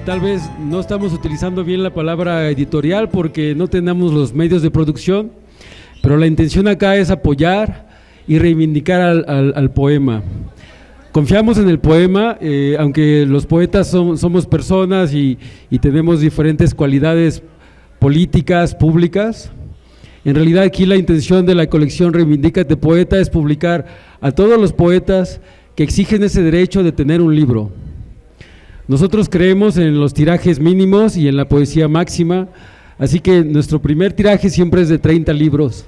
Tal vez no estamos utilizando bien la palabra editorial porque no tenemos los medios de producción, pero la intención acá es apoyar y reivindicar al poema. Confiamos en el poema, aunque los poetas somos personas y tenemos diferentes cualidades políticas, públicas. En realidad aquí la intención de la colección Reivindícate Poeta es publicar a todos los poetas que exigen ese derecho de tener un libro. Nosotros creemos en los tirajes mínimos y en la poesía máxima, así que nuestro primer tiraje siempre es de 30 libros.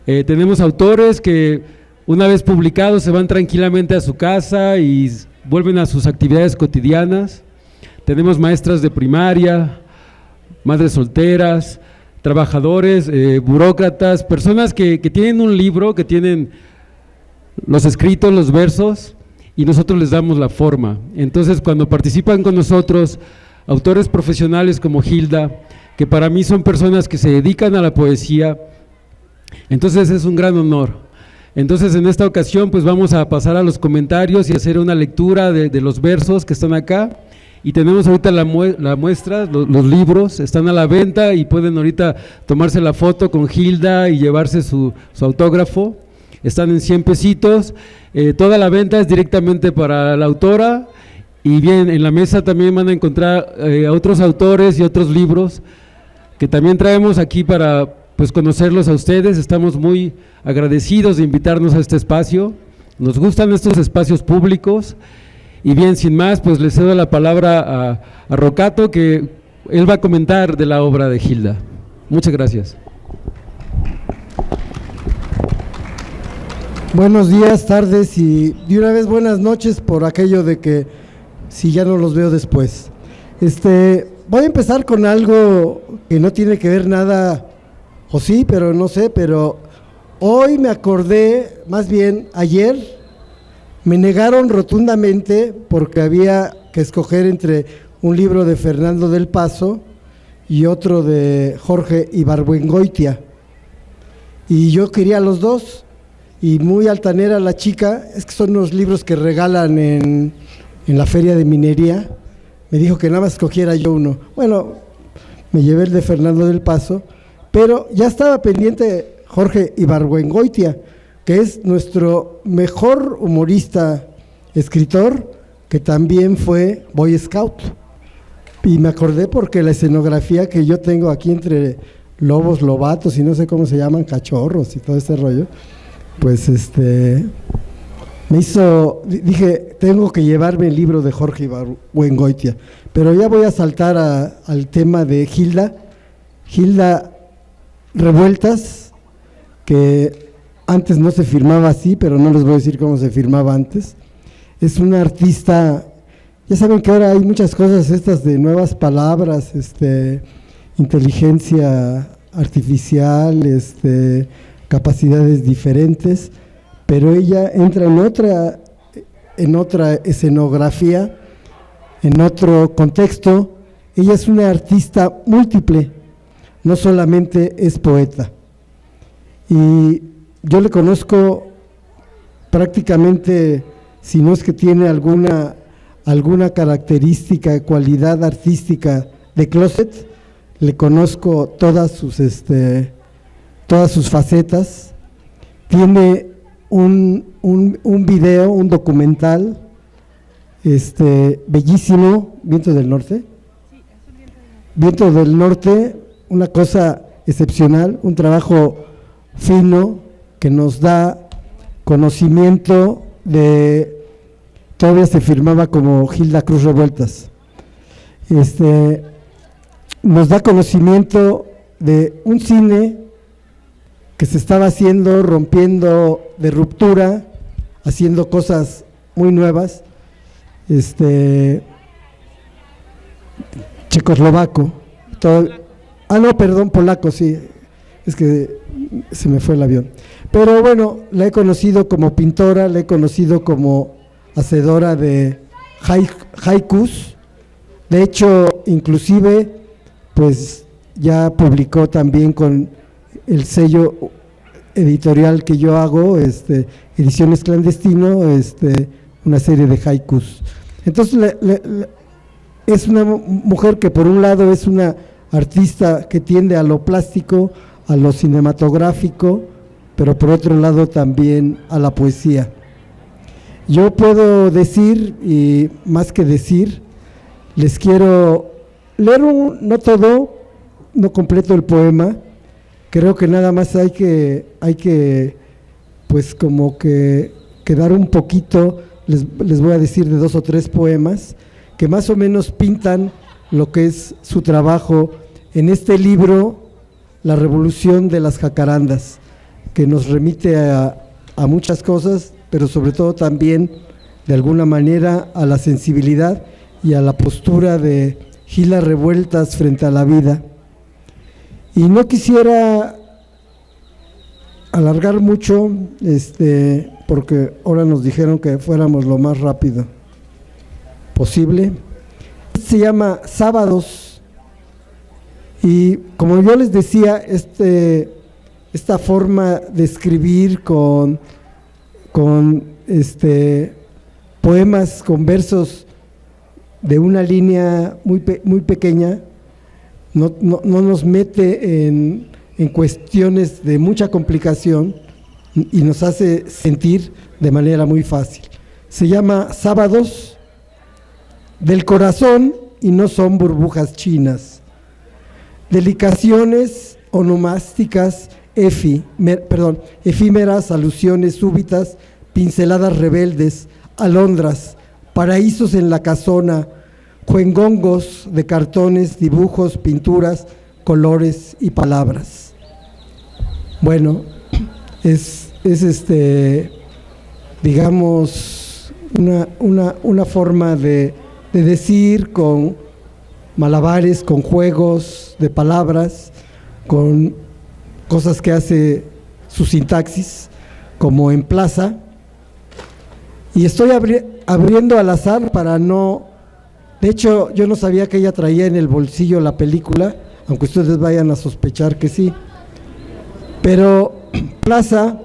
Tenemos autores que una vez publicados se van tranquilamente a su casa y vuelven a sus actividades cotidianas. Tenemos maestras de primaria, madres solteras, trabajadores, burócratas, personas que tienen un libro, que tienen los escritos, los versos, y nosotros les damos la forma. Entonces, cuando participan con nosotros autores profesionales como Hilda, que para mí son personas que se dedican a la poesía, entonces es un gran honor. Entonces, en esta ocasión, pues vamos a pasar a los comentarios y hacer una lectura de los versos que están acá, y tenemos ahorita la muestra, los libros están a la venta y pueden ahorita tomarse la foto con Hilda y llevarse su autógrafo. Están en 100 pesitos, toda la venta es directamente para la autora, y bien, en la mesa también van a encontrar a otros autores y otros libros que también traemos aquí para pues conocerlos a ustedes. Estamos muy agradecidos de invitarnos a este espacio, nos gustan estos espacios públicos, y bien, sin más, pues le cedo la palabra a Rocato, que él va a comentar de la obra de Hilda. Muchas gracias. Buenos días, tardes y de una vez buenas noches, por aquello de que si ya no los veo después. Voy a empezar con algo que no tiene que ver nada, o sí, pero no sé, pero hoy me acordé, más bien ayer, me negaron rotundamente porque había que escoger entre un libro de Fernando del Paso y otro de Jorge Ibargüengoitia, y yo quería los dos. Y muy altanera la chica, es que son unos libros que regalan en la feria de minería, me dijo que nada más escogiera yo uno. Bueno, me llevé el de Fernando del Paso, pero ya estaba pendiente Jorge Ibargüengoitia, que es nuestro mejor humorista, escritor, que también fue Boy Scout. Y me acordé porque la escenografía que yo tengo aquí entre lobos, lobatos y no sé cómo se llaman, cachorros y todo ese rollo, pues me hizo, dije, tengo que llevarme el libro de Jorge Ibargüengoitia, pero ya voy a saltar al tema de Hilda Revueltas, que antes no se firmaba así, pero no les voy a decir cómo se firmaba antes. Es una artista, ya saben que ahora hay muchas cosas estas de nuevas palabras, inteligencia artificial, capacidades diferentes, pero ella entra en otra escenografía, en otro contexto. Ella es una artista múltiple, no solamente es poeta. Y yo le conozco prácticamente, si no es que tiene alguna característica, cualidad artística de closet, le conozco todas sus facetas. Tiene un video, un documental bellísimo, Viento del Norte. Viento del Norte, una cosa excepcional, un trabajo fino que nos da conocimiento de, todavía se firmaba como Hilda Cruz Revueltas, nos da conocimiento de un cine que se estaba haciendo, rompiendo de ruptura, haciendo cosas muy nuevas, checoslovaco, polaco, sí, es que se me fue el avión. Pero bueno, la he conocido como pintora, la he conocido como hacedora de haikus. De hecho, inclusive, pues ya publicó también con el sello editorial que yo hago, Ediciones Clandestino, una serie de haikus. Entonces, es una mujer que por un lado es una artista que tiende a lo plástico, a lo cinematográfico, pero por otro lado también a la poesía. Yo puedo decir, y más que decir, les quiero leer no todo, no completo el poema. Creo que nada más hay que pues como que dar un poquito, les voy a decir de 2 o 3 poemas que más o menos pintan lo que es su trabajo en este libro, La Revolución de las Jacarandas, que nos remite a muchas cosas, pero sobre todo también de alguna manera a la sensibilidad y a la postura de Gila Revueltas frente a la vida. Y no quisiera alargar mucho, porque ahora nos dijeron que fuéramos lo más rápido posible. Se llama Sábados, y como yo les decía, esta forma de escribir con poemas, con versos de una línea muy pequeña, no nos mete en cuestiones de mucha complicación y nos hace sentir de manera muy fácil. Se llama Sábados, del corazón y no son burbujas chinas. Delicaciones onomásticas, efímeras, alusiones súbitas, pinceladas rebeldes, alondras, paraísos en la casona, juengongos de cartones, dibujos, pinturas, colores y palabras. Bueno, es digamos, una forma de decir con malabares, con juegos de palabras, con cosas que hace su sintaxis, como en Plaza. Y estoy abriendo al azar para no... De hecho, yo no sabía que ella traía en el bolsillo la película, aunque ustedes vayan a sospechar que sí. Pero Plaza,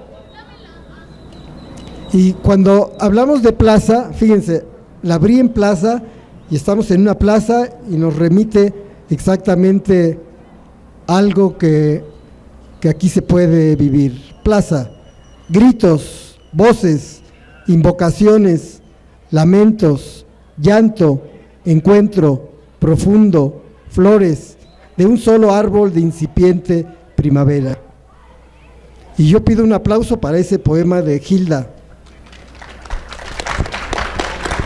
y cuando hablamos de Plaza, fíjense, la abrí en Plaza y estamos en una plaza y nos remite exactamente algo que aquí se puede vivir. Plaza, gritos, voces, invocaciones, lamentos, llanto, encuentro, profundo, flores, de un solo árbol de incipiente primavera. Y yo pido un aplauso para ese poema de Gilda.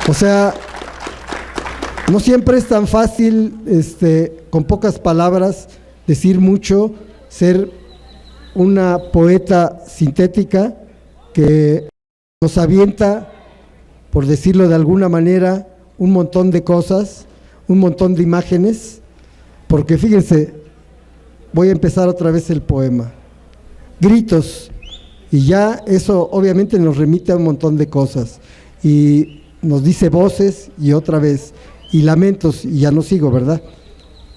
O sea, no siempre es tan fácil, con pocas palabras, decir mucho, ser una poeta sintética que nos avienta, por decirlo de alguna manera, un montón de cosas, un montón de imágenes, porque fíjense, voy a empezar otra vez el poema. Gritos, y ya eso obviamente nos remite a un montón de cosas, y nos dice voces, y otra vez, y lamentos, y ya no sigo, ¿verdad?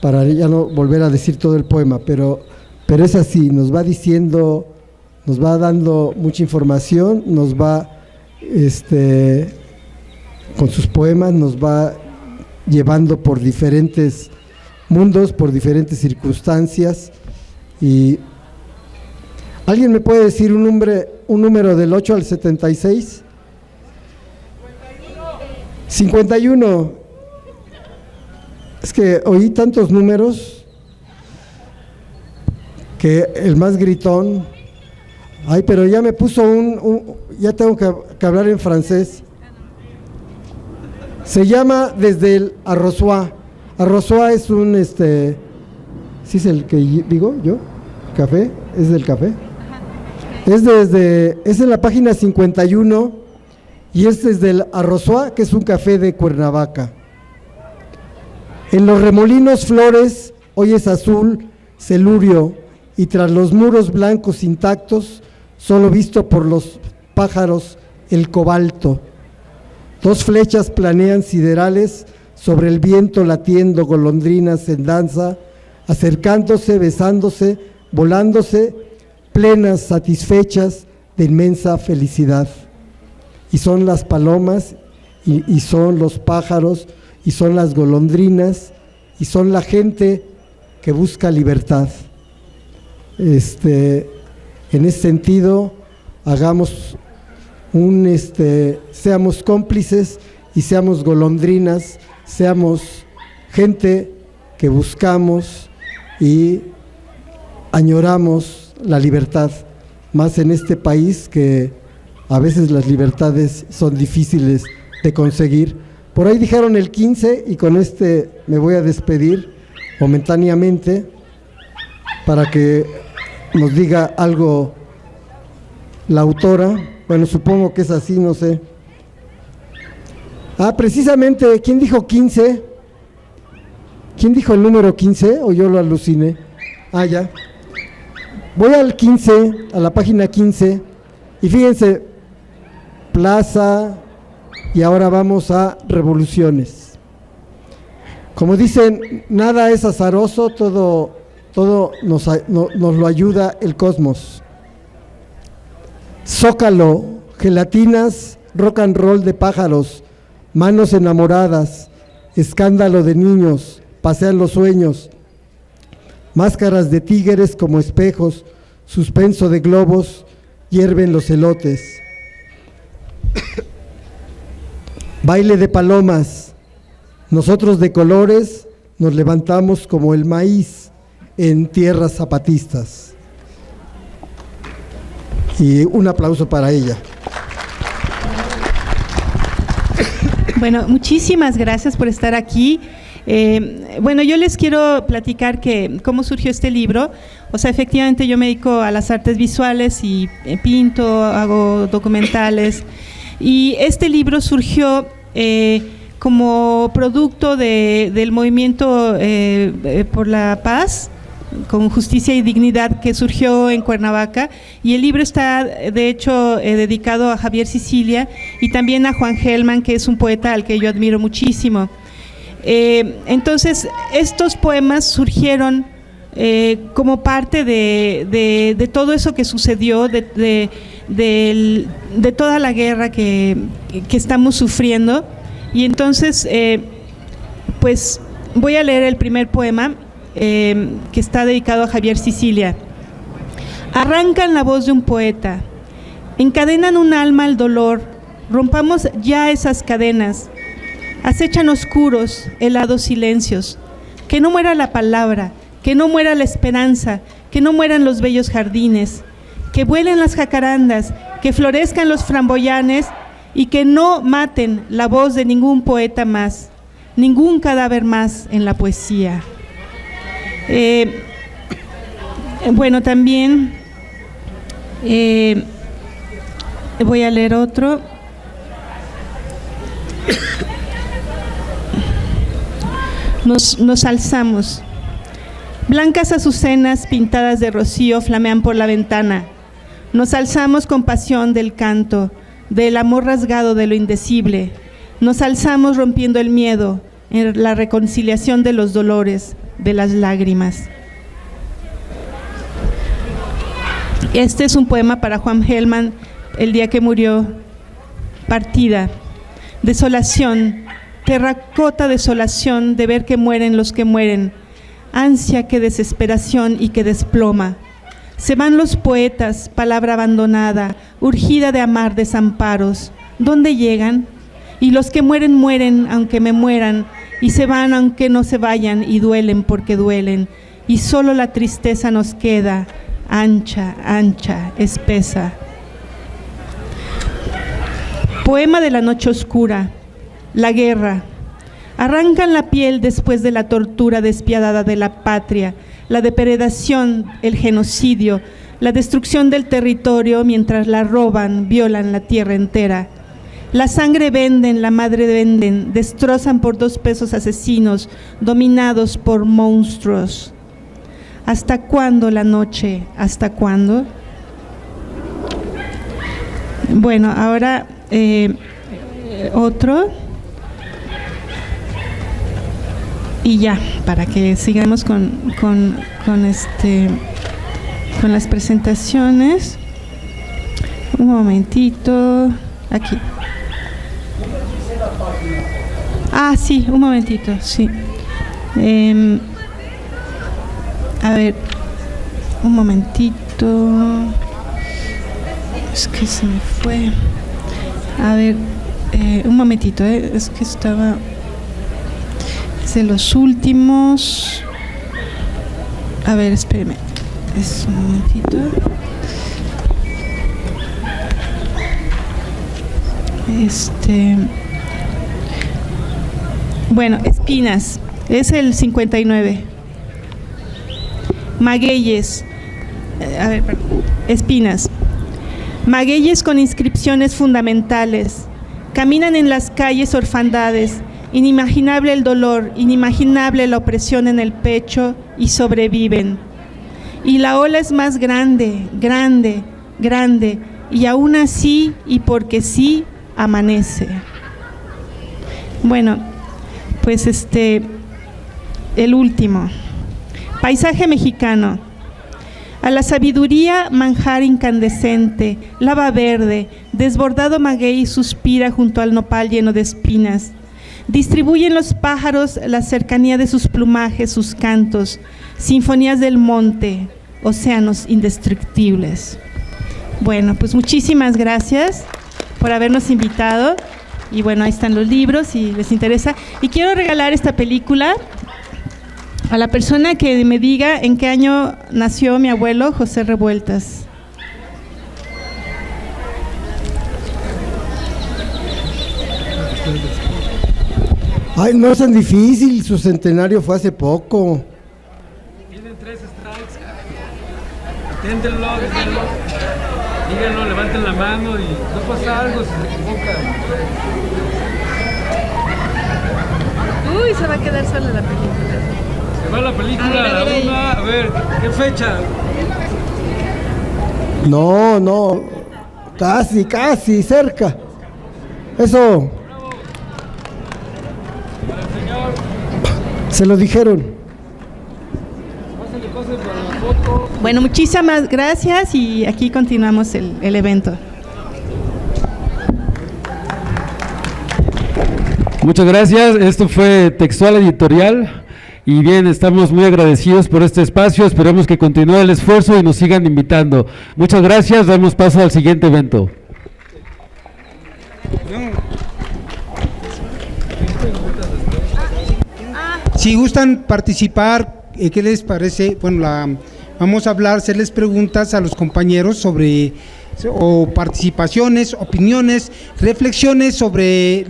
Para ya no volver a decir todo el poema, pero es así, nos va diciendo, nos va dando mucha información, nos va, con sus poemas, nos va llevando por diferentes mundos, por diferentes circunstancias. Y ¿alguien me puede decir un número del 8 al 76? 51. Es que oí tantos números que el más gritón. Ay, pero ya me puso ya tengo que hablar en francés. Se llama Desde el Arrosoir. Arrosoir es ¿sí es el que digo yo? ¿Café? ¿Es del café? Es en la página 51 y es desde el Arrozoa, que es un café de Cuernavaca. En los remolinos flores, hoy es azul, celurio, y tras los muros blancos intactos, solo visto por los pájaros, el cobalto. Dos flechas planean siderales sobre el viento latiendo, golondrinas en danza, acercándose, besándose, volándose, plenas, satisfechas de inmensa felicidad. Y son las palomas, y son los pájaros, y son las golondrinas, y son la gente que busca libertad. En ese sentido, hagamos seamos cómplices y seamos golondrinas, seamos gente que buscamos y añoramos la libertad, más en este país que a veces las libertades son difíciles de conseguir. Por ahí dijeron el 15 y con me voy a despedir momentáneamente para que nos diga algo la autora. Bueno, supongo que es así, no sé. Precisamente, ¿quién dijo 15? ¿Quién dijo el número 15? ¿O yo lo aluciné? Ya. Voy al 15, a la página 15, y fíjense, plaza, y ahora vamos a revoluciones. Como dicen, nada es azaroso, todo nos lo ayuda el cosmos. Zócalo, gelatinas, rock and roll de pájaros, manos enamoradas, escándalo de niños, pasean los sueños, máscaras de tigres como espejos, suspenso de globos, hierven los elotes. Baile de palomas, nosotros de colores nos levantamos como el maíz en tierras zapatistas. Y un aplauso para ella. Bueno, muchísimas gracias por estar aquí. Bueno, yo les quiero platicar cómo surgió este libro. O sea, efectivamente yo me dedico a las artes visuales y pinto, hago documentales. Y este libro surgió como producto del movimiento por la paz, con justicia y dignidad, que surgió en Cuernavaca, y el libro está de hecho dedicado a Javier Sicilia y también a Juan Gelman, que es un poeta al que yo admiro muchísimo. Entonces estos poemas surgieron como parte de todo eso que sucedió, de toda la guerra que estamos sufriendo, y entonces pues voy a leer el primer poema que está dedicado a Javier Sicilia. Arrancan la voz de un poeta, encadenan un alma al dolor, rompamos ya esas cadenas, acechan oscuros, helados silencios, que no muera la palabra, que no muera la esperanza, que no mueran los bellos jardines, que vuelen las jacarandas, que florezcan los framboyanes y que no maten la voz de ningún poeta más, ningún cadáver más en la poesía. Bueno, también voy a leer otro. Nos alzamos. Blancas azucenas pintadas de rocío flamean por la ventana. Nos alzamos con pasión del canto, del amor rasgado de lo indecible. Nos alzamos rompiendo el miedo, en la reconciliación de los dolores, de las lágrimas. Este es un poema para Juan Gelman, el día que murió. Partida, desolación, terracota desolación de ver que mueren los que mueren, ansia que desesperación y que desploma. Se van los poetas, palabra abandonada, urgida de amar desamparos. ¿Dónde llegan? Y los que mueren, mueren aunque me mueran, y se van aunque no se vayan, y duelen porque duelen, y solo la tristeza nos queda, ancha, ancha, espesa. Poema de la noche oscura. La guerra. Arrancan la piel después de la tortura despiadada de la patria, la depredación, el genocidio, la destrucción del territorio mientras la roban, violan la tierra entera. La sangre venden, la madre venden, destrozan por 2 pesos asesinos, dominados por monstruos. ¿Hasta cuándo la noche? ¿Hasta cuándo? Bueno, ahora otro. Y ya, para que sigamos con las presentaciones. Un momentito. Aquí. Ah, sí, un momentito, sí. A ver, un momentito. Es que se me fue. A ver, un momentito, es que estaba... Es de los últimos. A ver, espéreme. Es un momentito. Bueno, Espinas, es el 59. Magueyes, Espinas. Magueyes con inscripciones fundamentales. Caminan en las calles orfandades. Inimaginable el dolor, inimaginable la opresión en el pecho y sobreviven. Y la ola es más grande, grande, grande, y aún así, y porque sí, amanece. Bueno, pues el último. Paisaje mexicano. A la sabiduría manjar incandescente, lava verde, desbordado maguey suspira junto al nopal lleno de espinas. Distribuyen los pájaros la cercanía de sus plumajes, sus cantos, sinfonías del monte, océanos indestructibles. Bueno, pues muchísimas gracias por habernos invitado. Y bueno, ahí están los libros si les interesa. Y quiero regalar esta película a la persona que me diga en qué año nació mi abuelo José Revueltas. Ay, no es tan difícil, su centenario fue hace poco. Tienen 3 strikes. Inténtenlo, díganlo, levanten la mano y no pasa algo si se equivocan. Uy, se va a quedar sola la película. Se va la película, a ver, ¿qué fecha? No, casi, cerca. Eso. Se lo dijeron. Bueno, muchísimas gracias y aquí continuamos el evento. Muchas gracias, esto fue Textual Editorial y bien, estamos muy agradecidos por este espacio, esperamos que continúe el esfuerzo y nos sigan invitando. Muchas gracias, damos paso al siguiente evento. Si gustan participar, ¿qué les parece? Bueno, vamos a hacerles preguntas a los compañeros sobre participaciones, opiniones, reflexiones sobre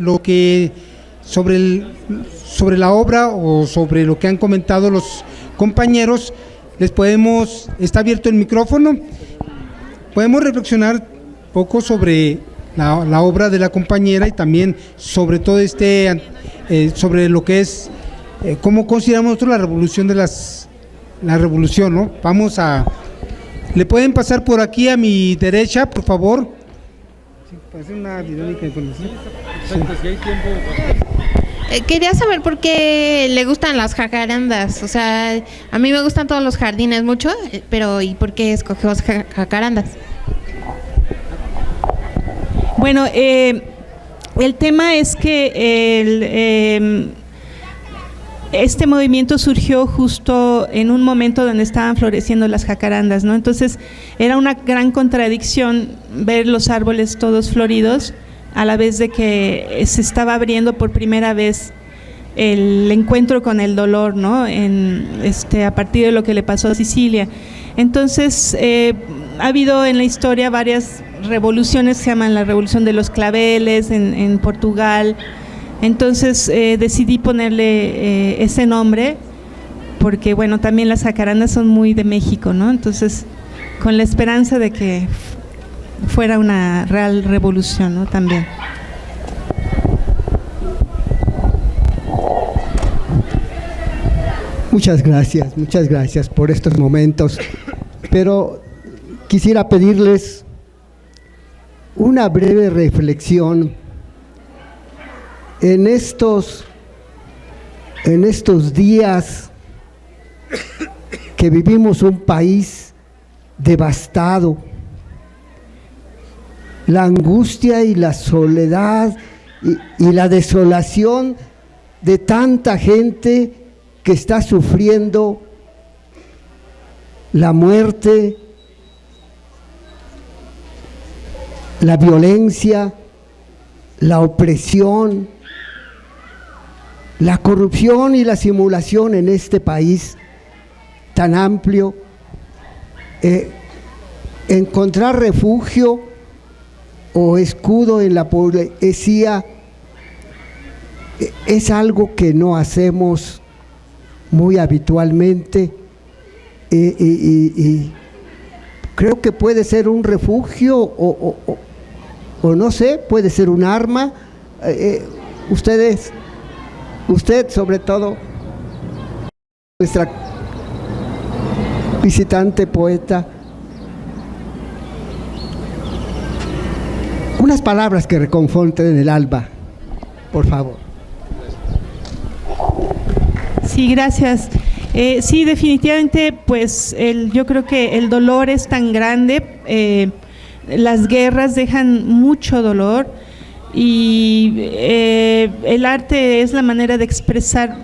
sobre la obra o sobre lo que han comentado los compañeros. Está abierto el micrófono, podemos reflexionar poco sobre la obra de la compañera y también sobre todo sobre lo que es cómo consideramos nosotros la revolución la revolución, ¿no? ¿Le pueden pasar por aquí a mi derecha, por favor? Sí, para hacer una dinámica de información. Exacto, si hay tiempo. Quería saber por qué le gustan las jacarandas. O sea, a mí me gustan todos los jardines mucho, pero ¿y por qué escogió jacarandas? Bueno, el tema es que este movimiento surgió justo en un momento donde estaban floreciendo las jacarandas, ¿no? Entonces era una gran contradicción ver los árboles todos floridos a la vez de que se estaba abriendo por primera vez el encuentro con el dolor, ¿no? A partir de lo que le pasó a Sicilia. Entonces ha habido en la historia varias revoluciones, se llaman la revolución de los claveles en Portugal. Entonces decidí ponerle ese nombre porque bueno, también las jacarandas son muy de México, ¿no? Entonces con la esperanza de que fuera una real revolución, ¿no? También. Muchas gracias por estos momentos, pero quisiera pedirles una breve reflexión en estos días que vivimos un país devastado. La angustia y la soledad y la desolación de tanta gente que está sufriendo la muerte, la violencia, la opresión, la corrupción y la simulación en este país tan amplio. Encontrar refugio o escudo en la poesía es algo que no hacemos muy habitualmente, y creo que puede ser un refugio o no sé, puede ser un arma. Usted sobre todo, nuestra visitante poeta, unas palabras que reconforten el alma, por favor. Sí, gracias. Sí, definitivamente, pues yo creo que el dolor es tan grande, las guerras dejan mucho dolor y el arte es la manera de expresar,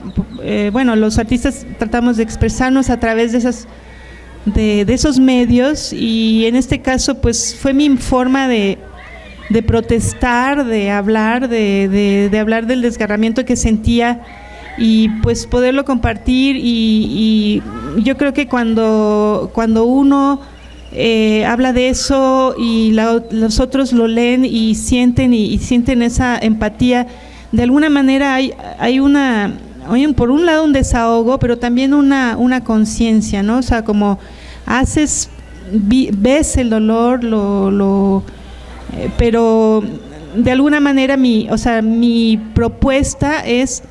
bueno, los artistas tratamos de expresarnos a través de esos medios, y en este caso pues fue mi forma de protestar, de hablar, de hablar del desgarramiento que sentía, y pues poderlo compartir, y yo creo que cuando uno habla de eso y los otros lo leen y sienten esa empatía, de alguna manera hay por un lado un desahogo, pero también una conciencia, ¿no? O sea, como ves el dolor, pero de alguna manera mi propuesta es,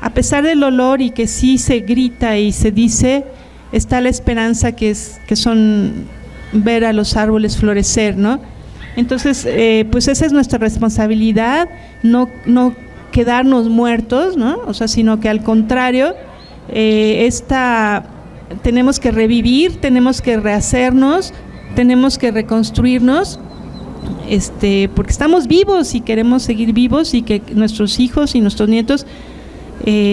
a pesar del dolor y que sí se grita y se dice, está la esperanza que son ver a los árboles florecer, ¿no? Entonces, pues esa es nuestra responsabilidad, no quedarnos muertos, ¿no? O sea, sino que al contrario, tenemos que revivir, tenemos que rehacernos, tenemos que reconstruirnos, porque estamos vivos y queremos seguir vivos, y que nuestros hijos y nuestros nietos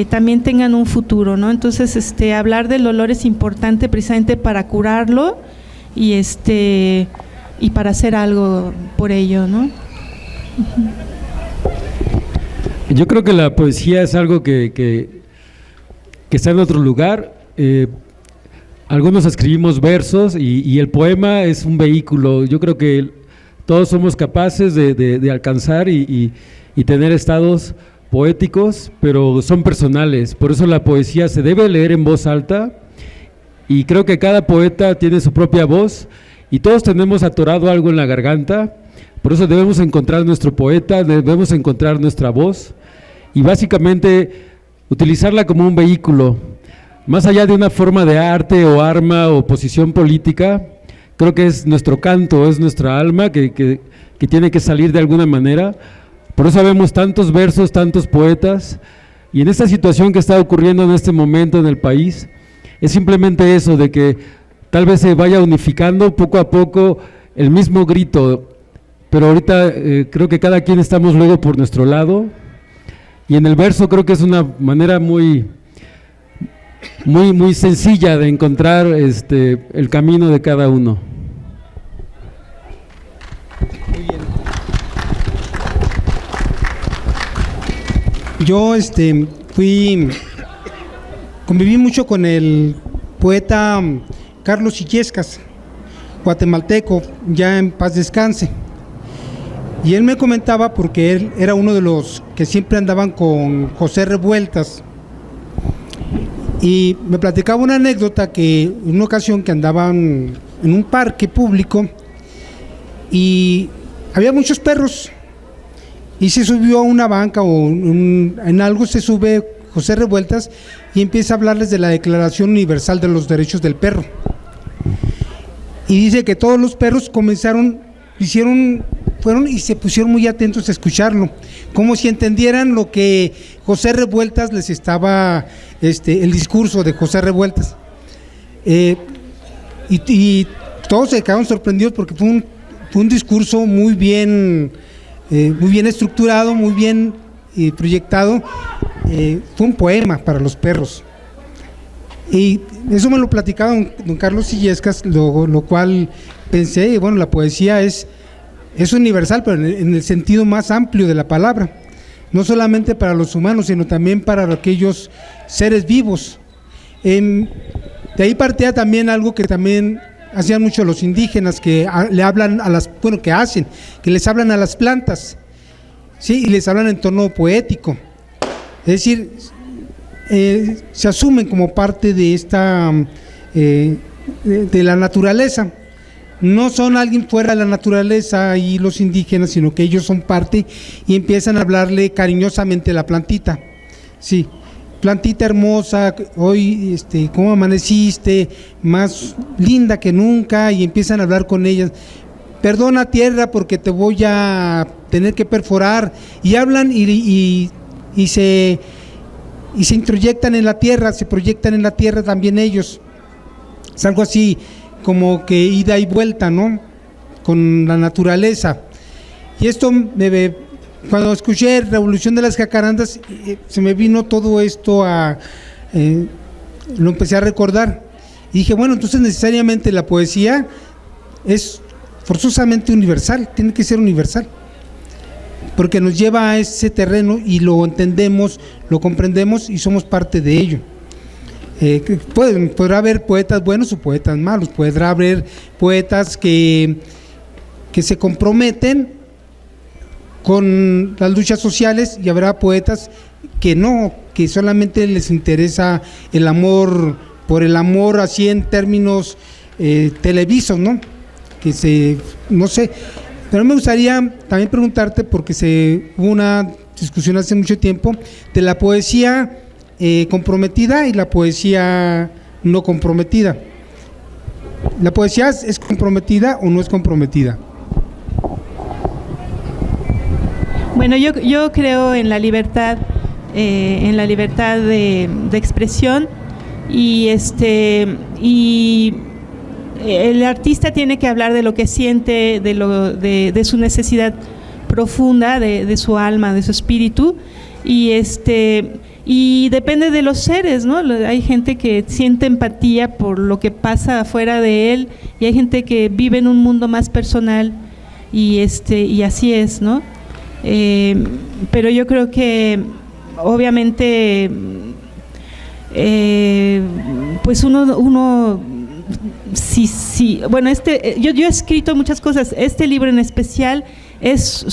también tengan un futuro, ¿no? Entonces, hablar del dolor es importante precisamente para curarlo y para hacer algo por ello, ¿no? Yo creo que la poesía es algo que está en otro lugar. Algunos escribimos versos y el poema es un vehículo. Yo creo que todos somos capaces de alcanzar y tener estados poéticos, pero son personales. Por eso la poesía se debe leer en voz alta, y creo que cada poeta tiene su propia voz y todos tenemos atorado algo en la garganta. Por eso debemos encontrar nuestro poeta, debemos encontrar nuestra voz y básicamente utilizarla como un vehículo. Más allá de una forma de arte o arma o posición política, creo que es nuestro canto, es nuestra alma que tiene que salir de alguna manera. Por eso vemos tantos versos, tantos poetas, y en esta situación que está ocurriendo en este momento en el país, es simplemente eso, de que tal vez se vaya unificando poco a poco el mismo grito, pero ahorita creo que cada quien estamos luego por nuestro lado, y en el verso creo que es una manera muy sencilla de encontrar el camino de cada uno. Muy bien. Yo conviví mucho con el poeta Carlos Illescas, guatemalteco, ya en paz descanse. Y él me comentaba, porque él era uno de los que siempre andaban con José Revueltas, y me platicaba una anécdota que en una ocasión que andaban en un parque público y había muchos perros y se subió a una banca o en algo se sube José Revueltas y empieza a hablarles de la Declaración Universal de los Derechos del Perro. Y dice que todos los perros fueron y se pusieron muy atentos a escucharlo, como si entendieran lo que José Revueltas les estaba, el discurso de José Revueltas. Y todos se quedaron sorprendidos porque fue un discurso muy bien estructurado, muy bien proyectado. Fue un poema para los perros. Y eso me lo platicaba don Carlos Illescas, lo cual pensé, bueno, la poesía es universal, pero en el sentido más amplio de la palabra, no solamente para los humanos, sino también para aquellos seres vivos. De ahí partía también algo que también hacían mucho los indígenas, que le hablan que les hablan a las plantas, ¿sí? Y les hablan en tono poético, es decir, se asumen como parte de esta de la naturaleza. No son alguien fuera de la naturaleza y los indígenas, sino que ellos son parte y empiezan a hablarle cariñosamente a la plantita. Sí, plantita hermosa, hoy ¿cómo amaneciste? Más linda que nunca, y empiezan a hablar con ellas. Perdona tierra porque te voy a tener que perforar, y hablan y se introyectan en la tierra, se proyectan en la tierra también ellos. Es algo así como que ida y vuelta, ¿no? Con la naturaleza. Y esto cuando escuché Revolución de las Jacarandas, se me vino todo esto lo empecé a recordar. Y dije, bueno, entonces necesariamente la poesía es forzosamente universal, tiene que ser universal, porque nos lleva a ese terreno y lo entendemos, lo comprendemos y somos parte de ello. Podrá haber poetas buenos o poetas malos, podrá haber poetas que se comprometen con las luchas sociales, y habrá poetas que no, que solamente les interesa el amor por el amor, así en términos televisos, ¿no? No sé, pero me gustaría también preguntarte, porque hubo una discusión hace mucho tiempo de la poesía comprometida y la poesía no comprometida. ¿La poesía es comprometida o no es comprometida? Bueno, yo creo en la libertad de expresión, y el artista tiene que hablar de lo que siente, de su necesidad profunda, de su alma, de su espíritu, y depende de los seres, ¿no? Hay gente que siente empatía por lo que pasa afuera de él, y hay gente que vive en un mundo más personal, y así es, ¿no? Pero yo creo que obviamente pues uno sí, bueno, yo he escrito muchas cosas. Este libro en especial es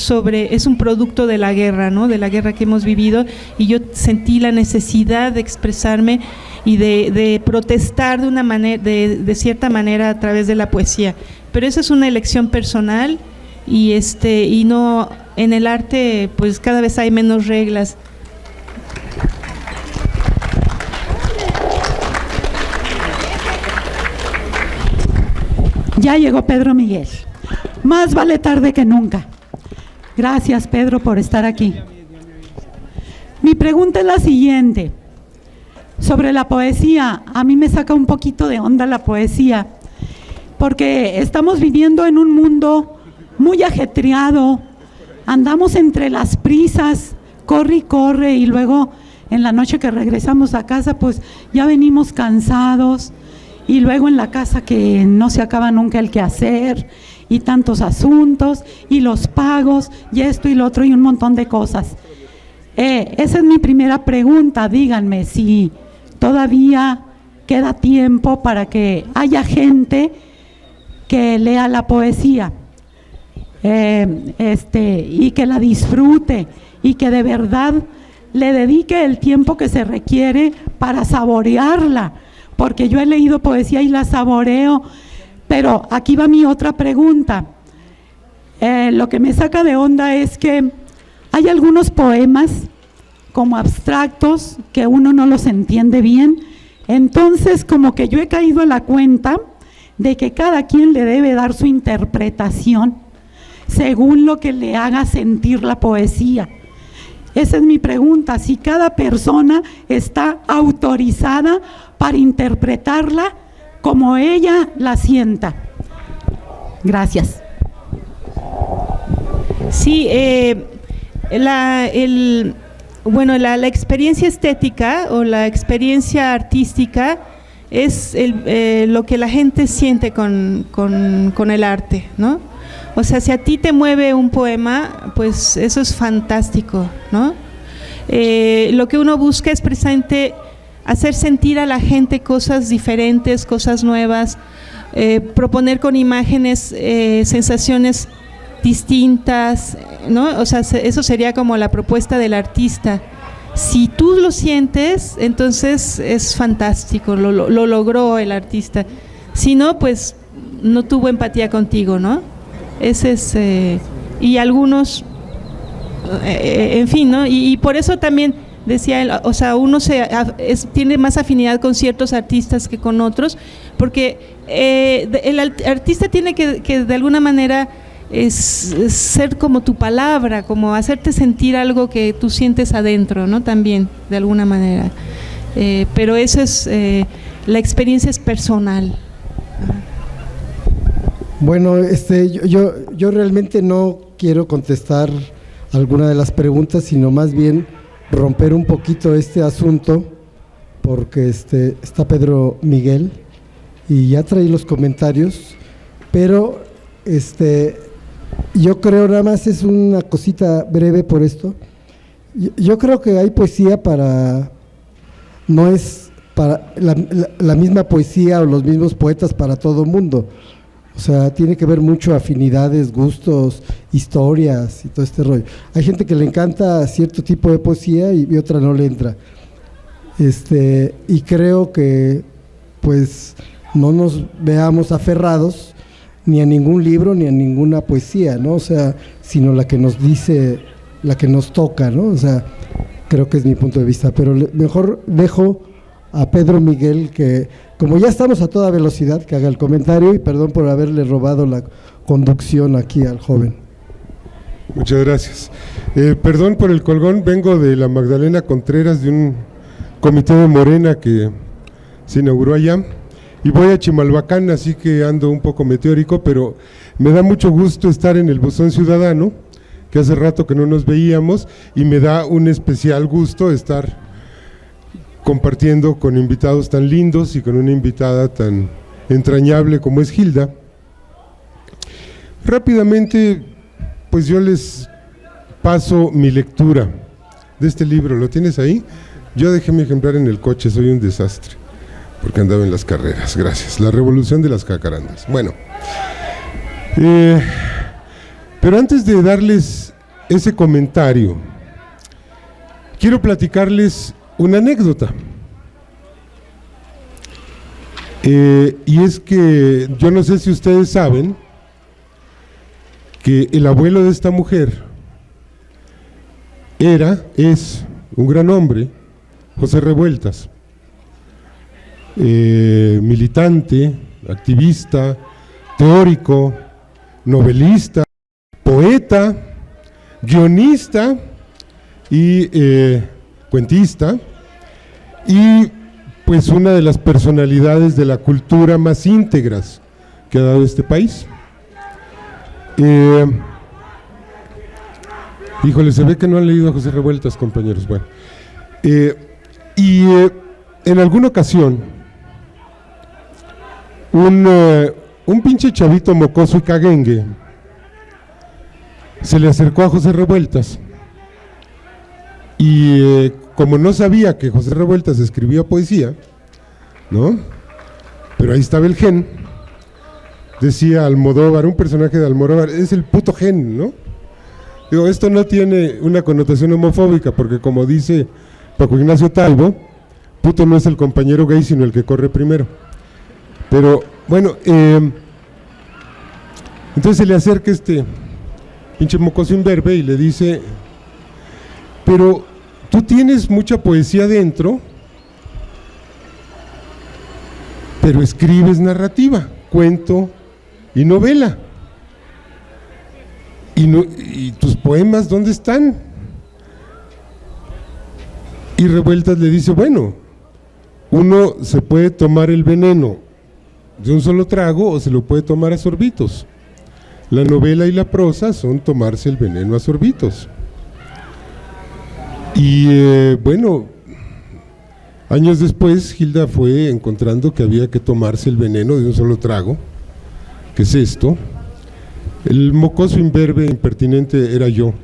un producto de la guerra, ¿no? De la guerra que hemos vivido, y yo sentí la necesidad de expresarme y de protestar de una manera, de cierta manera, a través de la poesía. Pero esa es una elección personal, y no, en el arte pues cada vez hay menos reglas. Ya llegó Pedro Miguel. Más vale tarde que nunca. Gracias, Pedro, por estar aquí. Mi pregunta es la siguiente. Sobre la poesía, a mí me saca un poquito de onda la poesía, porque estamos viviendo en un mundo muy ajetreado, andamos entre las prisas, corre y corre, y luego en la noche que regresamos a casa pues ya venimos cansados, y luego en la casa que no se acaba nunca el quehacer, y tantos asuntos, y los pagos, y esto y lo otro, y un montón de cosas. Esa es mi primera pregunta. Díganme si todavía queda tiempo para que haya gente que lea la poesía, y que la disfrute, y que de verdad le dedique el tiempo que se requiere para saborearla, porque yo he leído poesía y la saboreo, Pero aquí va mi otra pregunta. Lo que me saca de onda es que hay algunos poemas como abstractos que uno no los entiende bien. Entonces, como que yo he caído en la cuenta de que cada quien le debe dar su interpretación según lo que le haga sentir la poesía. Esa es mi pregunta, si cada persona está autorizada para interpretarla como ella la sienta. Gracias. Sí, la experiencia estética o la experiencia artística es lo que la gente siente con el arte, ¿no? O sea, si a ti te mueve un poema, pues eso es fantástico, ¿no? Lo que uno busca es precisamente hacer sentir a la gente cosas diferentes, cosas nuevas, proponer con imágenes sensaciones distintas, ¿no? O sea, eso sería como la propuesta del artista. Si tú lo sientes, entonces es fantástico, lo logró el artista. Si no, pues no tuvo empatía contigo, ¿no? Ese es, y algunos, en fin, ¿no? Y por eso también decía él, o sea, uno tiene más afinidad con ciertos artistas que con otros, porque el artista tiene que de alguna manera es ser como tu palabra, como hacerte sentir algo que tú sientes adentro, ¿no? También, de alguna manera. Pero eso es, la experiencia es personal. Bueno, yo realmente no quiero contestar alguna de las preguntas, sino más bien romper un poquito este asunto, porque está Pedro Miguel y ya traí los comentarios, pero yo creo, nada más es una cosita breve por esto, yo creo que hay poesía no es para la misma poesía o los mismos poetas para todo mundo. O sea, tiene que ver mucho afinidades, gustos, historias y todo este rollo. Hay gente que le encanta cierto tipo de poesía y otra no le entra. Y creo que pues no nos veamos aferrados ni a ningún libro ni a ninguna poesía, ¿no? O sea, sino la que nos dice, la que nos toca, ¿no? O sea, creo que es mi punto de vista, pero mejor dejo a Pedro Miguel, que como ya estamos a toda velocidad, que haga el comentario, y perdón por haberle robado la conducción aquí al joven. Muchas gracias. Perdón por el colgón, vengo de la Magdalena Contreras, de un comité de Morena que se inauguró allá, y voy a Chimalhuacán, así que ando un poco meteórico, pero me da mucho gusto estar en el Buzón Ciudadano, que hace rato que no nos veíamos, y me da un especial gusto estar compartiendo con invitados tan lindos y con una invitada tan entrañable como es Gilda. Rápidamente, pues yo les paso mi lectura de este libro. ¿Lo tienes ahí? Yo dejé mi ejemplar en el coche, soy un desastre, porque andaba en las carreras. Gracias. La revolución de las jacarandas. Bueno, pero antes de darles ese comentario, quiero platicarles una anécdota, y es que yo no sé si ustedes saben que el abuelo de esta mujer es un gran hombre, José Revueltas, militante, activista, teórico, novelista, poeta, guionista y cuentista, y pues una de las personalidades de la cultura más íntegras que ha dado este país. Híjole, se ve que no han leído a José Revueltas, compañeros. Bueno, en alguna ocasión un pinche chavito mocoso y caguengue se le acercó a José Revueltas y como no sabía que José Revueltas escribía poesía, ¿no? Pero ahí estaba el gen, decía Almodóvar, un personaje de Almodóvar, es el puto gen, ¿no? Digo, esto no tiene una connotación homofóbica, porque como dice Paco Ignacio Taibo, puto no es el compañero gay, sino el que corre primero. Pero bueno, Entonces se le acerca este pinche mocoso imberbe y le dice: pero tú tienes mucha poesía dentro, pero escribes narrativa, cuento y novela. ¿Y tus poemas dónde están? Y Revueltas le dice: bueno, uno se puede tomar el veneno de un solo trago o se lo puede tomar a sorbitos. La novela y la prosa son tomarse el veneno a sorbitos. Y bueno, años después Gilda fue encontrando que había que tomarse el veneno de un solo trago. ¿Qué es esto? El mocoso imberbe impertinente era yo.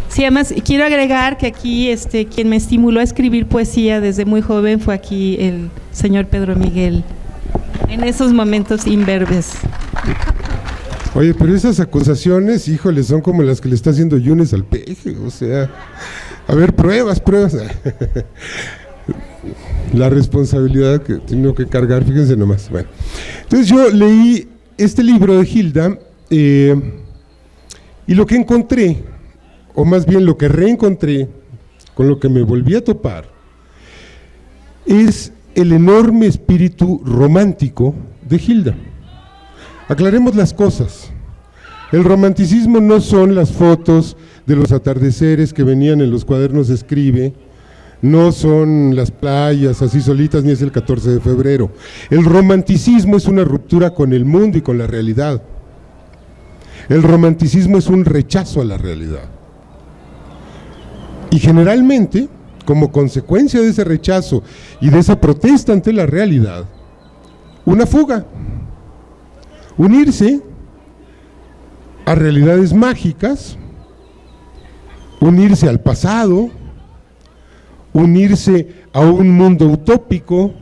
Sí, además quiero agregar que aquí quien me estimuló a escribir poesía desde muy joven fue aquí el señor Pedro Miguel, en esos momentos imberbes. Oye, pero esas acusaciones, híjole, son como las que le está haciendo Yunes al peje, o sea, a ver, pruebas. La responsabilidad que tengo que cargar, fíjense nomás. Bueno, entonces yo leí este libro de Gilda y lo que encontré, o más bien lo que reencontré, con lo que me volví a topar, es el enorme espíritu romántico de Gilda. Aclaremos las cosas. El romanticismo no son las fotos de los atardeceres que venían en los cuadernos Escribe, no son las playas así solitas, ni es el 14 de febrero. El romanticismo es una ruptura con el mundo y con la realidad. El romanticismo es un rechazo a la realidad. Y generalmente, como consecuencia de ese rechazo y de esa protesta ante la realidad, una fuga. Unirse a realidades mágicas, unirse al pasado, unirse a un mundo utópico,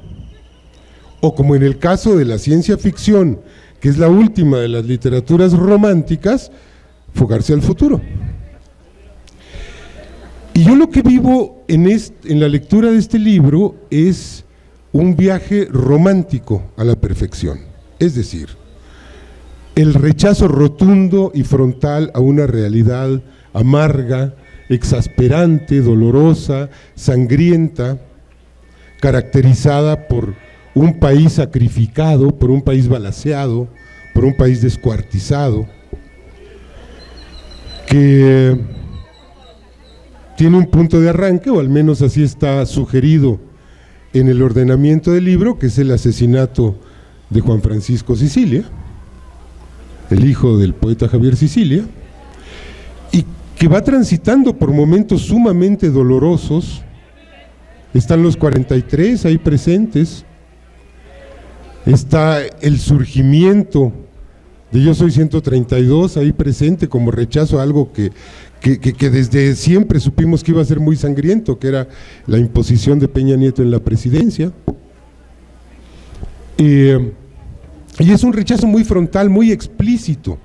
o como en el caso de la ciencia ficción, que es la última de las literaturas románticas, fugarse al futuro. Y yo lo que vivo en la lectura de este libro es un viaje romántico a la perfección, es decir, el rechazo rotundo y frontal a una realidad amarga, exasperante, dolorosa, sangrienta, caracterizada por un país sacrificado, por un país balaceado, por un país descuartizado, que tiene un punto de arranque, o al menos así está sugerido en el ordenamiento del libro, que es el asesinato de Juan Francisco Sicilia, el hijo del poeta Javier Sicilia, y que va transitando por momentos sumamente dolorosos. Están los 43 ahí presentes, está el surgimiento de Yo Soy 132 ahí presente como rechazo a algo que desde siempre supimos que iba a ser muy sangriento, que era la imposición de Peña Nieto en la presidencia. Y es un rechazo muy frontal, muy explícito.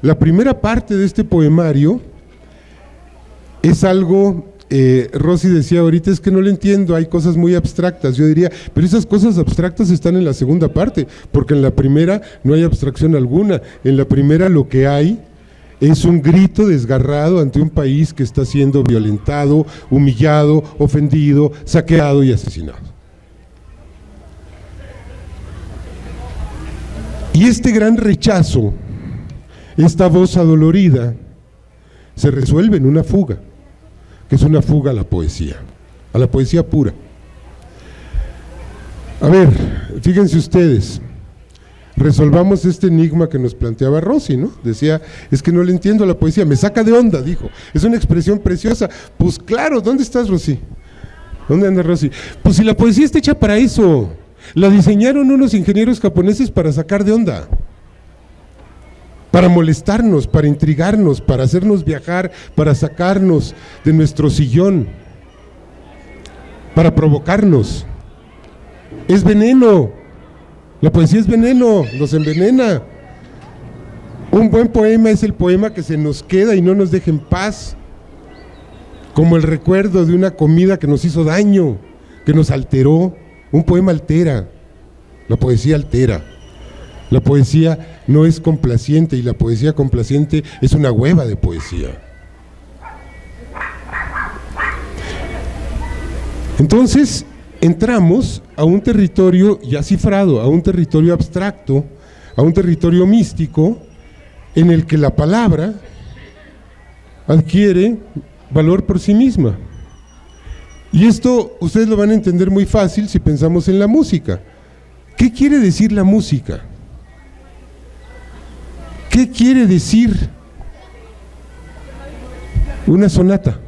La primera parte de este poemario es algo, Rosy decía ahorita, es que no lo entiendo, hay cosas muy abstractas. Yo diría, pero esas cosas abstractas están en la segunda parte, porque en la primera no hay abstracción alguna. En la primera lo que hay es un grito desgarrado ante un país que está siendo violentado, humillado, ofendido, saqueado y asesinado. Y este gran rechazo, esta voz adolorida, se resuelve en una fuga, que es una fuga a la poesía pura. A ver, fíjense ustedes, resolvamos este enigma que nos planteaba Rosy, ¿no? Decía, es que no le entiendo a la poesía, me saca de onda, dijo, es una expresión preciosa. Pues claro, ¿dónde estás, Rosy? ¿Dónde anda Rosy? Pues si la poesía está hecha para eso, la diseñaron unos ingenieros japoneses para sacar de onda, para molestarnos, para intrigarnos, para hacernos viajar, para sacarnos de nuestro sillón, para provocarnos. Es veneno, la poesía es veneno, nos envenena. Un buen poema es el poema que se nos queda y no nos deja en paz, como el recuerdo de una comida que nos hizo daño, que nos alteró, Un poema altera, la poesía altera. La poesía no es complaciente y la poesía complaciente es una hueva de poesía. Entonces entramos a un territorio ya cifrado, a un territorio abstracto, a un territorio místico en el que la palabra adquiere valor por sí misma. Y esto ustedes lo van a entender muy fácil si pensamos en la música. ¿Qué quiere decir la música? ¿Qué quiere decir una sonata?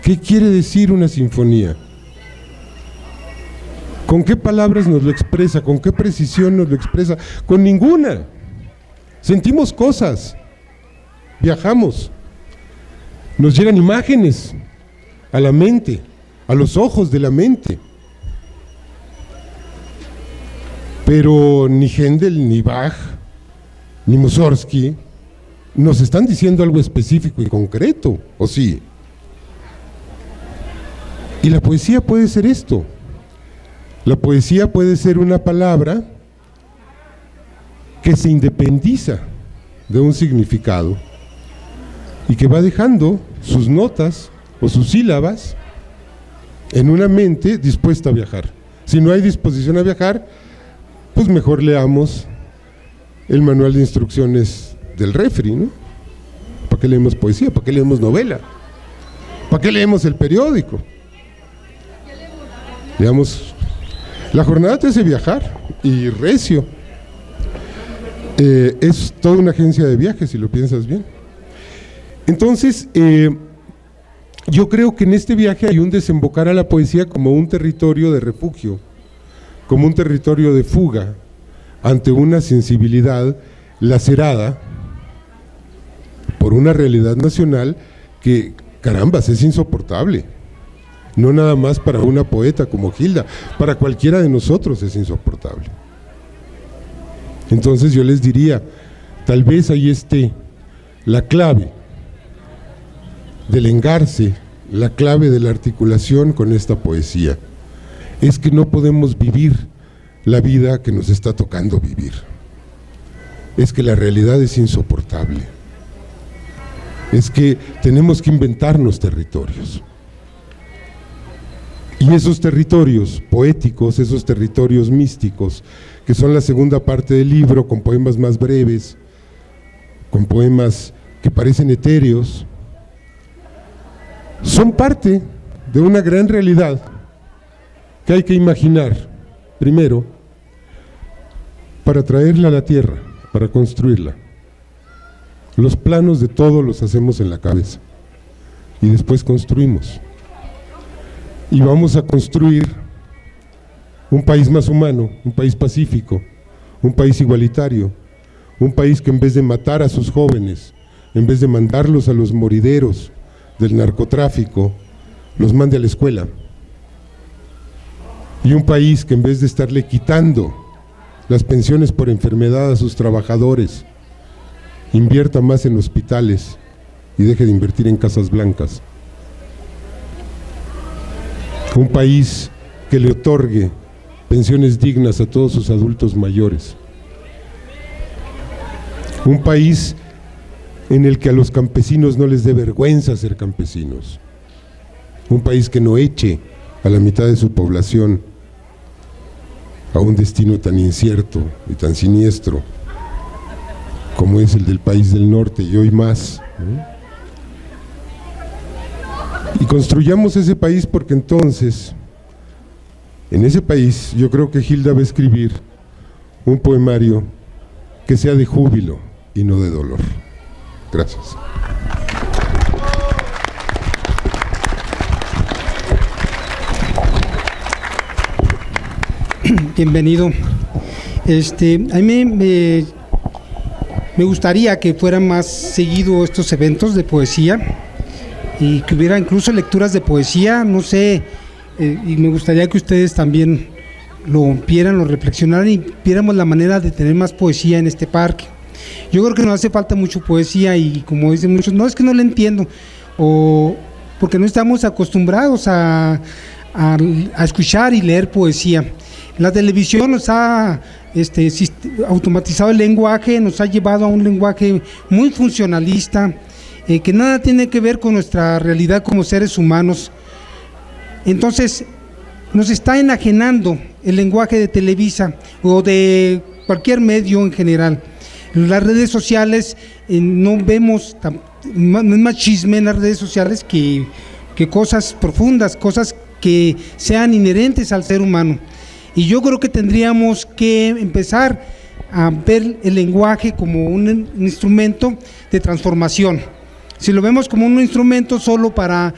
¿Qué quiere decir una sinfonía? ¿Con qué palabras nos lo expresa? ¿Con qué precisión nos lo expresa? Con ninguna. Sentimos cosas, viajamos, nos llegan imágenes a la mente, a los ojos de la mente. Pero ni Händel, ni Bach, ni Mussorgsky nos están diciendo algo específico y concreto, ¿o sí? Y la poesía puede ser esto. La poesía puede ser una palabra que se independiza de un significado y que va dejando sus notas o sus sílabas en una mente dispuesta a viajar. Si no hay disposición a viajar, pues mejor leamos el manual de instrucciones del refri, ¿no? ¿Para qué leemos poesía? ¿Para qué leemos novela? ¿Para qué leemos el periódico? Leamos. La jornada te hace viajar, y recio. Es toda una agencia de viajes, si lo piensas bien. Entonces, yo creo que en este viaje hay un desembocar a la poesía como un territorio de refugio, como un territorio de fuga ante una sensibilidad lacerada por una realidad nacional que, carambas, es insoportable. No nada más para una poeta como Gilda, para cualquiera de nosotros es insoportable. Entonces yo les diría, tal vez ahí esté la clave del engarce, la clave de la articulación con esta poesía. Es que no podemos vivir la vida que nos está tocando vivir. Es que la realidad es insoportable. Es que tenemos que inventarnos territorios. Y esos territorios poéticos, esos territorios místicos, que son la segunda parte del libro, con poemas más breves, con poemas que parecen etéreos, son parte de una gran realidad que hay que imaginar, primero, para traerla a la tierra, para construirla. Los planos de todo los hacemos en la cabeza y después construimos. Y vamos a construir un país más humano, un país pacífico, un país igualitario, un país que en vez de matar a sus jóvenes, en vez de mandarlos a los morideros del narcotráfico, los mande a la escuela. Y un país que en vez de estarle quitando las pensiones por enfermedad a sus trabajadores, invierta más en hospitales y deje de invertir en casas blancas. Un país que le otorgue pensiones dignas a todos sus adultos mayores. Un país en el que a los campesinos no les dé vergüenza ser campesinos. Un país que no eche a la mitad de su población a un destino tan incierto y tan siniestro como es el del país del norte y hoy más, ¿no? Y construyamos ese país, porque entonces, en ese país, yo creo que Gilda va a escribir un poemario que sea de júbilo y no de dolor. Gracias. Bienvenido. A mí me gustaría que fueran más seguido estos eventos de poesía y que hubiera incluso lecturas de poesía, no sé, y me gustaría que ustedes también lo vieran, lo reflexionaran y viéramos la manera de tener más poesía en este parque. Yo creo que nos hace falta mucho poesía y como dicen muchos, no, es que no la entiendo, o porque no estamos acostumbrados a a escuchar y leer poesía. La televisión nos ha automatizado el lenguaje, nos ha llevado a un lenguaje muy funcionalista, que nada tiene que ver con nuestra realidad como seres humanos. Entonces, nos está enajenando el lenguaje de Televisa o de cualquier medio en general. Las redes sociales, no vemos, no es más chisme en las redes sociales que cosas profundas, cosas que sean inherentes al ser humano. Y yo creo que tendríamos que empezar a ver el lenguaje como un instrumento de transformación. Si lo vemos como un instrumento solo para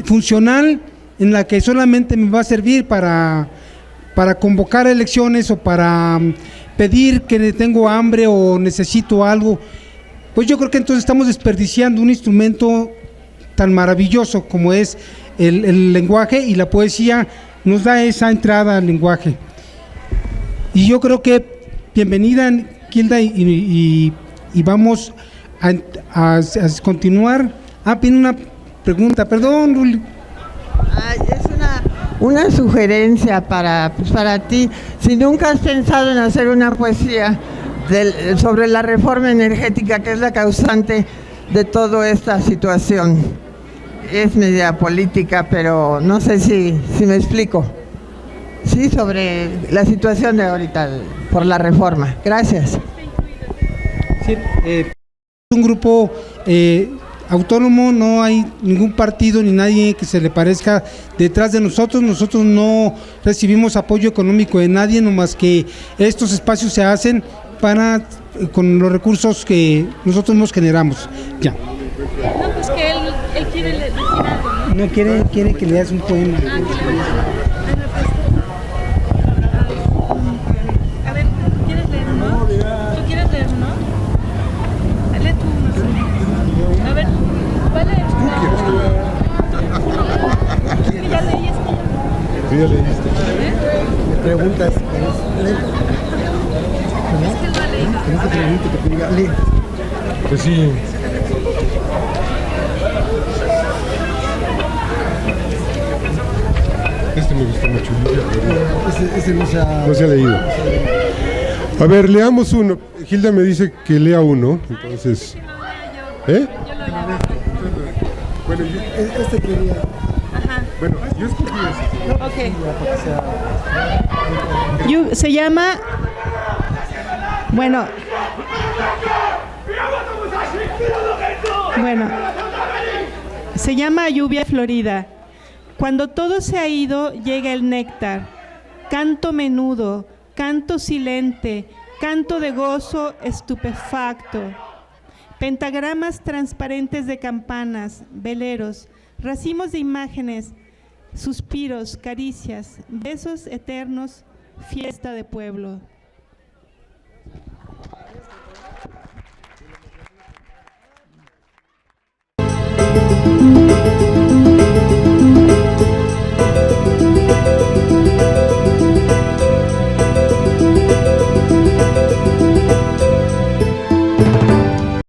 funcional, en la que solamente me va a servir para convocar elecciones o para pedir que tengo hambre o necesito algo, pues yo creo que entonces estamos desperdiciando un instrumento tan maravilloso como es el lenguaje, y la poesía nos da esa entrada al lenguaje. Y yo creo que bienvenida, Hilda, y vamos a continuar. Viene una pregunta, perdón, Luli. Es una sugerencia para ti. Si nunca has pensado en hacer una poesía sobre la reforma energética, que es la causante de toda esta situación. Es media política, pero no sé si me explico. Sí, sobre la situación de ahorita por la reforma. Gracias. Sí, un grupo autónomo, no hay ningún partido ni nadie que se le parezca detrás de nosotros. Nosotros no recibimos apoyo económico de nadie, nomás que estos espacios se hacen con los recursos que nosotros nos generamos. Ya. No, pues que él quiere decir algo, ¿no? No, quiere que leas un poema. A ver, ¿quieres leer uno? ¿Tú quieres leer uno? Lee tú uno. A ver, ¿cuál es? Ya leíste. Sí, ya leíste. Me preguntas. Es que él va a leer. Que no te pregunte, que te diga, lee. Pues sí. Este me gusta mucho. Ese no se ha... No se ha leído. A ver, leamos uno. Hilda me dice que lea uno, entonces... ¿Eh? Bueno, Este quería... bueno, yo escogí ese. Ok. Se llama... Bueno, se llama Lluvia Florida. Cuando todo se ha ido, llega el néctar. Canto menudo, canto silente, canto de gozo estupefacto. Pentagramas transparentes de campanas, veleros, racimos de imágenes, suspiros, caricias, besos eternos, fiesta de pueblo.